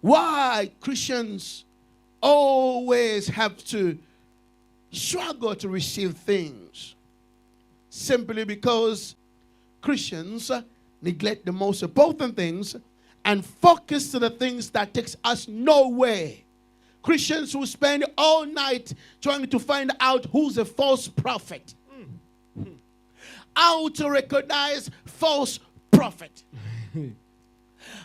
Why Christians always have to struggle to receive things? Simply because Christians neglect the most important things and focus to the things that takes us nowhere. Christians who spend all night trying to find out who's a false prophet. How to recognize false prophet.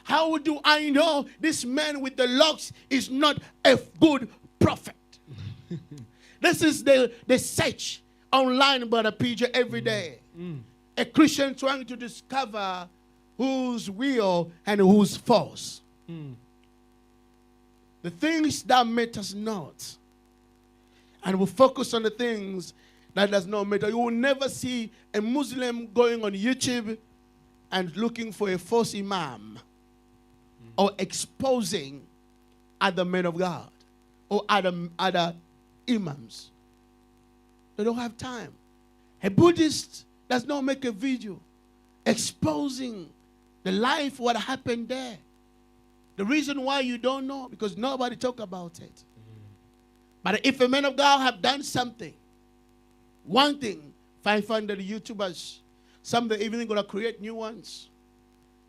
How do I know this man with the locks is not a good prophet? This is the search online by the PJ every day. A Christian trying to discover who's real and who's false. The things that matters not. And we focus on the things that does not matter. You will never see a Muslim going on YouTube and looking for a false imam or exposing other men of God or other imams. They don't have time. A Buddhist does not make a video exposing the life, what happened there. The reason why you don't know, because nobody talk about it. But if a man of God have done something, one thing, 500 YouTubers, some they're even going to create new ones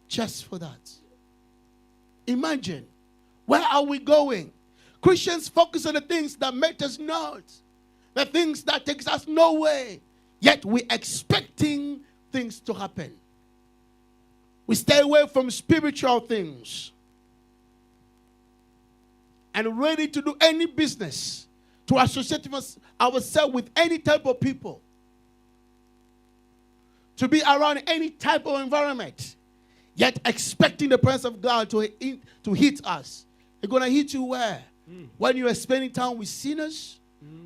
just for that. Imagine, where are we going? Christians focus on the things that matters not, the things that takes us nowhere, yet we're expecting things to happen. We stay away from spiritual things and ready to do any business, to associate ourselves with any type of people, to be around any type of environment, yet expecting the presence of God to hit us. They're going to hit you where? When you are spending time with sinners?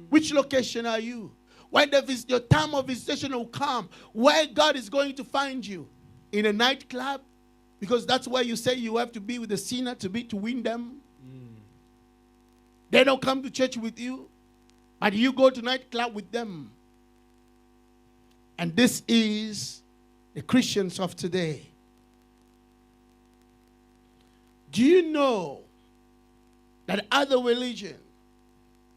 Which location are you? When your time of visitation will come, where God is going to find you? In a nightclub? Because that's where you say you have to be with the sinner to win them. They don't come to church with you, but you go to nightclub with them. And this is the Christians of today. Do you know that other religion,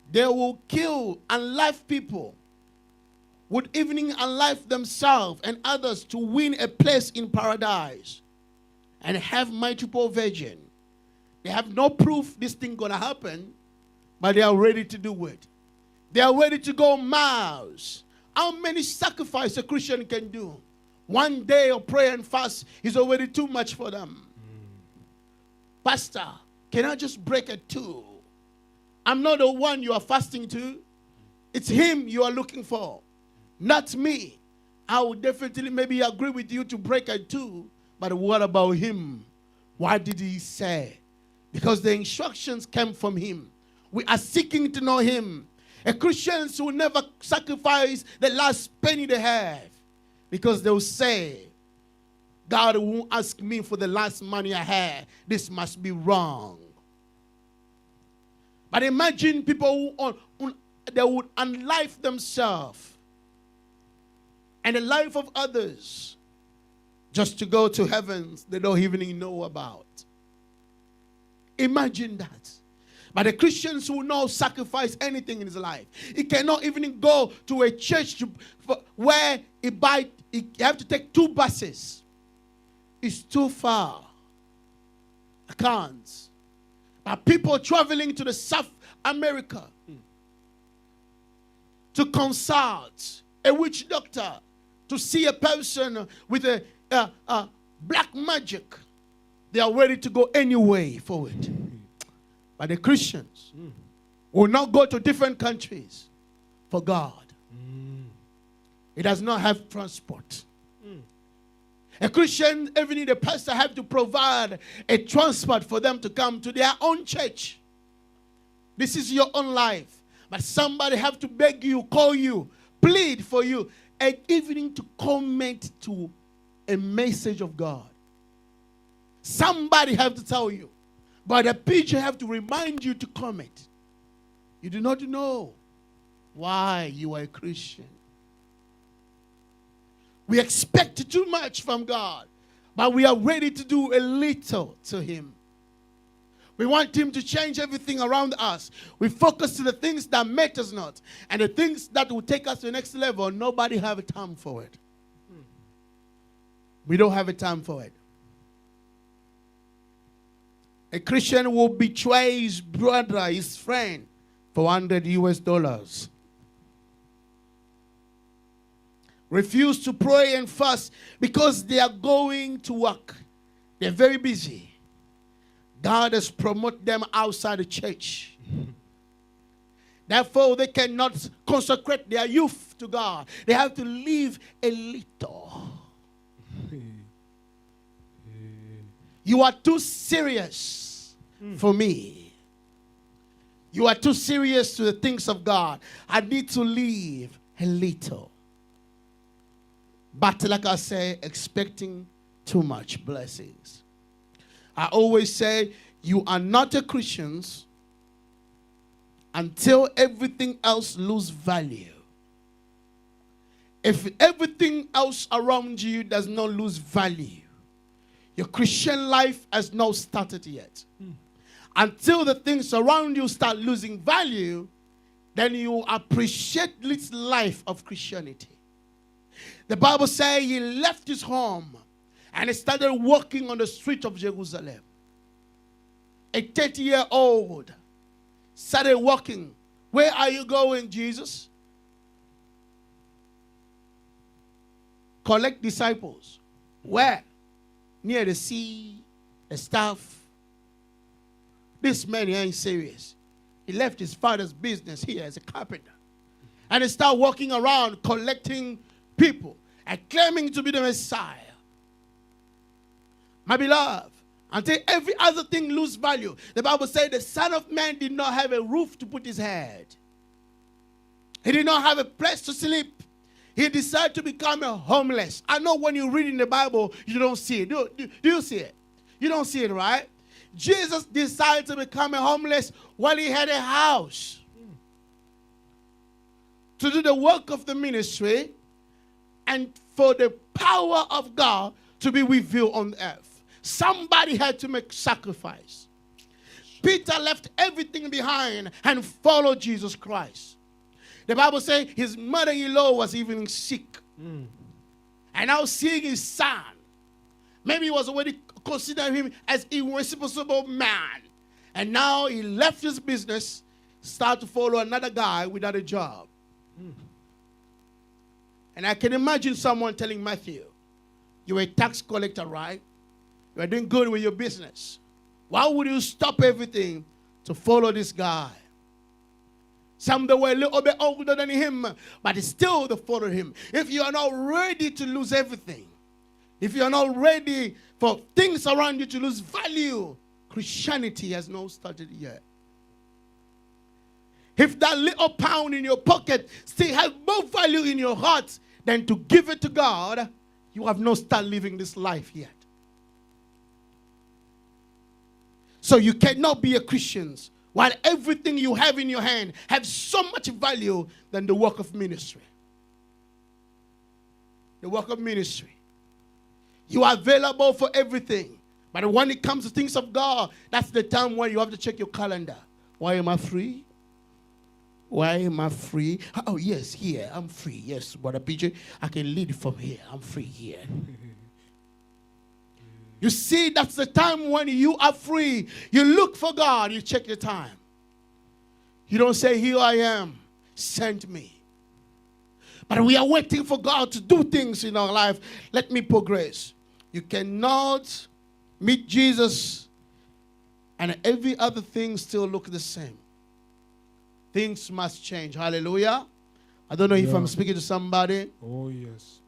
they will kill and life people, would even unlife themselves and others to win a place in paradise and have multiple virgin? They have no proof this thing gonna happen, but they are ready to do it. They are ready to go miles. How many sacrifices a Christian can do? One day of prayer and fast is already too much for them. Pastor, can I just break it too? I'm not the one you are fasting to. It's him you are looking for, not me. I would definitely maybe agree with you to break it too, but what about him? What did he say? Because the instructions came from him. We are seeking to know him. A Christians will never sacrifice the last penny they have, because they'll say, God won't ask me for the last money I had. This must be wrong. But imagine people who they would unlife themselves and the life of others just to go to heavens they don't even know about. Imagine that. But the Christians will not sacrifice anything in his life. He cannot even go to a church where he have to take 2 buses. It's too far. I can't. But people traveling to the South America to consult a witch doctor, to see a person with a black magic, they are ready to go anyway for it. But the Christians will not go to different countries for God. It does not have transport. A Christian, even the pastor, have to provide a transport for them to come to their own church. This is your own life. But somebody have to beg you, call you, plead for you, and even to comment to a message of God. Somebody have to tell you. But the preacher have to remind you to comment. You do not know why you are a Christian. We expect too much from God, but we are ready to do a little to him. We want him to change everything around us. We focus to the things that matters not. And the things that will take us to the next level, nobody have a time for it. We don't have a time for it. A Christian will betray his brother, his friend, for $100. Refuse to pray and fast because they are going to work. They're very busy. God has promoted them outside the church. Therefore, they cannot consecrate their youth to God. They have to live a little. You are too serious for me. You are too serious to the things of God. I need to live a little. But like I say, expecting too much blessings. I always say, you are not a Christian until everything else loses value. If everything else around you does not lose value, your Christian life has not started yet. Until the things around you start losing value, then you appreciate this life of Christianity. The Bible says he left his home and he started walking on the street of Jerusalem. A 30-year-old started walking. Where are you going, Jesus? Collect disciples. Where? Near the sea, the staff. This man ain't serious. He left his father's business here as a carpenter. And he started walking around collecting people and claiming to be the Messiah. My beloved, until every other thing lose value. The Bible says the Son of Man did not have a roof to put his head. He did not have a place to sleep. He decided to become a homeless. I know when you read in the Bible, you don't see it. Do you see it? You don't see it, right? Jesus decided to become a homeless while he had a house. To do the work of the ministry and for the power of God to be revealed on earth. Somebody had to make sacrifice. Peter left everything behind and followed Jesus Christ. The Bible says his mother-in-law was even sick. And now seeing his son, maybe he was already considering him as a irresponsible man. And now he left his business, started to follow another guy without a job. And I can imagine someone telling Matthew, you're a tax collector, right? You're doing good with your business. Why would you stop everything to follow this guy? Some that were a little bit older than him, but still they followed him. If you are not ready to lose everything, if you are not ready for things around you to lose value, Christianity has not started yet. If that little pound in your pocket still has more value in your heart than to give it to God, you have not started living this life yet. So you cannot be a Christian while everything you have in your hand has so much value than the work of ministry. The work of ministry. You are available for everything. But when it comes to things of God, that's the time when you have to check your calendar. Why am I free? Why am I free? Oh, yes, here. I'm free. Yes, Brother PJ, I can lead from here. I'm free here. You see, that's the time when you are free. You look for God. You check your time. You don't say, here I am. Send me. But we are waiting for God to do things in our life. Let me progress. You cannot meet Jesus and every other thing still look the same. Things must change. Hallelujah. I don't know if I'm speaking to somebody. Oh, yes.